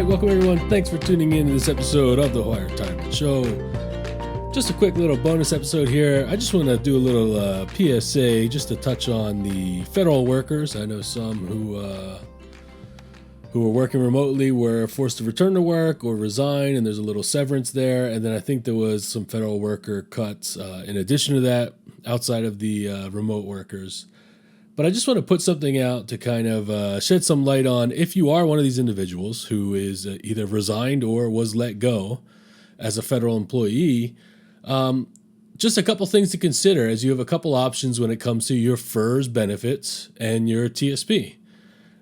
welcome everyone. Thanks for tuning in to this episode of the Hawaii Retirement Show. Just a quick little bonus episode here. I just want to do a little PSA just to touch on the federal workers. I know some who were working remotely were forced to return to work or resign, and there's a little severance there. And then I think there was some federal worker cuts in addition to that outside of the remote workers. But I just want to put something out to kind of shed some light on if you are one of these individuals who is either resigned or was let go as a federal employee. Just a couple things to consider, as you have a couple options when it comes to your FERS benefits and your TSP.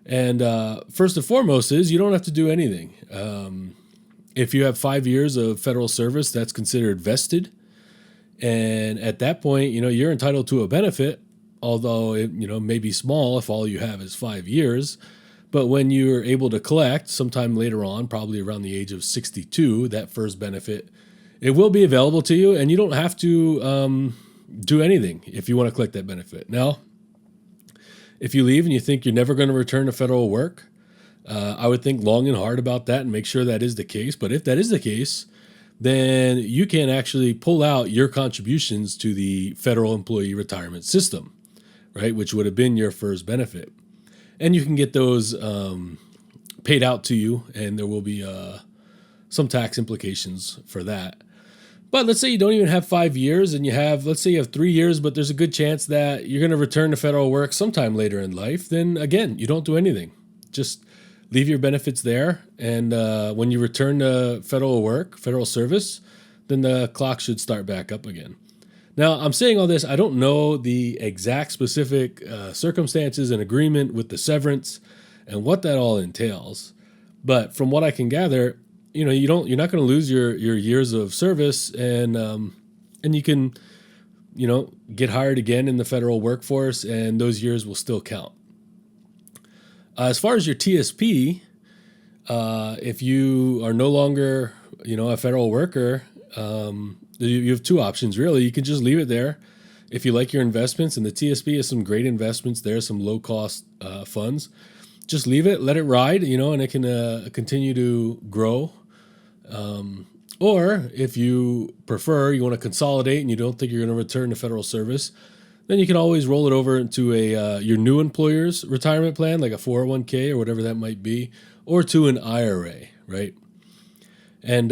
And first and foremost is you don't have to do anything. If you have 5 years of federal service, that's considered vested. And at that point, you're entitled to a benefit, although it may be small if all you have is 5 years. But when you're able to collect sometime later on, probably around the age of 62, that FERS benefit, it will be available to you, and you don't have to do anything if you want to collect that benefit. Now, if you leave and you think you're never going to return to federal work, I would think long and hard about that and make sure that is the case. But if that is the case, then you can actually pull out your contributions to the federal employee retirement system, right, which would have been your FERS benefit. And you can get those paid out to you, and there will be some tax implications for that. But let's say you don't even have 5 years and let's say you have 3 years, but there's a good chance that you're going to return to federal work sometime later in life. Then again, you don't do anything. Just leave your benefits there. And when you return to federal work, federal service, then the clock should start back up again. Now, I'm saying all this, I don't know the exact specific circumstances and agreement with the severance and what that all entails. But from what I can gather, you're not going to lose your years of service, and you can, get hired again in the federal workforce, and those years will still count. As far as your TSP, if you are no longer, a federal worker, you have two options really. You can just leave it there if you like your investments, and the TSP has some great investments there, some low cost funds. Just leave it, let it ride, and it can continue to grow. Or if you prefer, you want to consolidate and you don't think you're going to return to federal service, then you can always roll it over into your new employer's retirement plan, like a 401k or whatever that might be, or to an IRA, right? And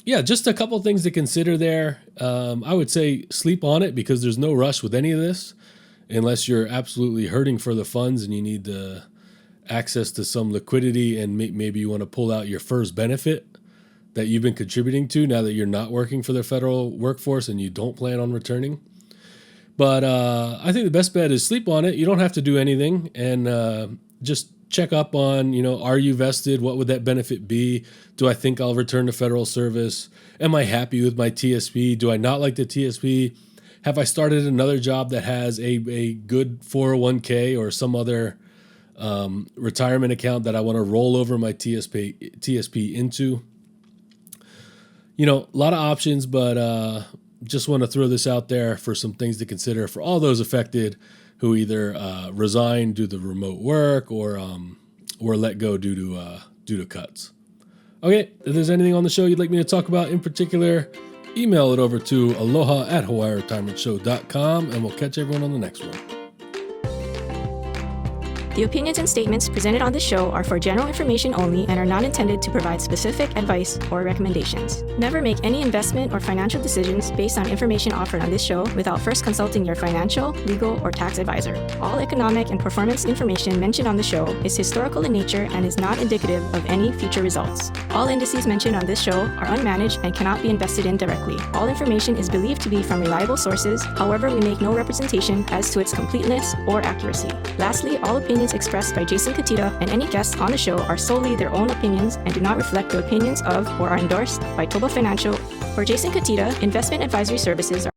just a couple things to consider there. I would say sleep on it because there's no rush with any of this unless you're absolutely hurting for the funds and you need the access to some liquidity, and maybe you want to pull out your FERS benefit that you've been contributing to now that you're not working for the federal workforce and you don't plan on returning. But I think the best bet is sleep on it. You don't have to do anything, and just check up on, are you vested? What would that benefit be? Do I think I'll return to federal service? Am I happy with my TSP? Do I not like the TSP? Have I started another job that has a good 401k or some other retirement account that I want to roll over my TSP into? A lot of options, but just want to throw this out there for some things to consider for all those affected who either resigned due to remote work or let go due to cuts. Okay, if there's anything on the show you'd like me to talk about in particular, email it over to aloha@hawaiiretirementshow.com, and we'll catch everyone on the next one. The opinions and statements presented on this show are for general information only and are not intended to provide specific advice or recommendations. Never make any investment or financial decisions based on information offered on this show without first consulting your financial, legal, or tax advisor. All economic and performance information mentioned on the show is historical in nature and is not indicative of any future results. All indices mentioned on this show are unmanaged and cannot be invested in directly. All information is believed to be from reliable sources. However, we make no representation as to its completeness or accuracy. Lastly, all opinions expressed by Jason Cutitta and any guests on the show are solely their own opinions and do not reflect the opinions of or are endorsed by ToBA Financial or Jason Cutitta. Investment advisory services are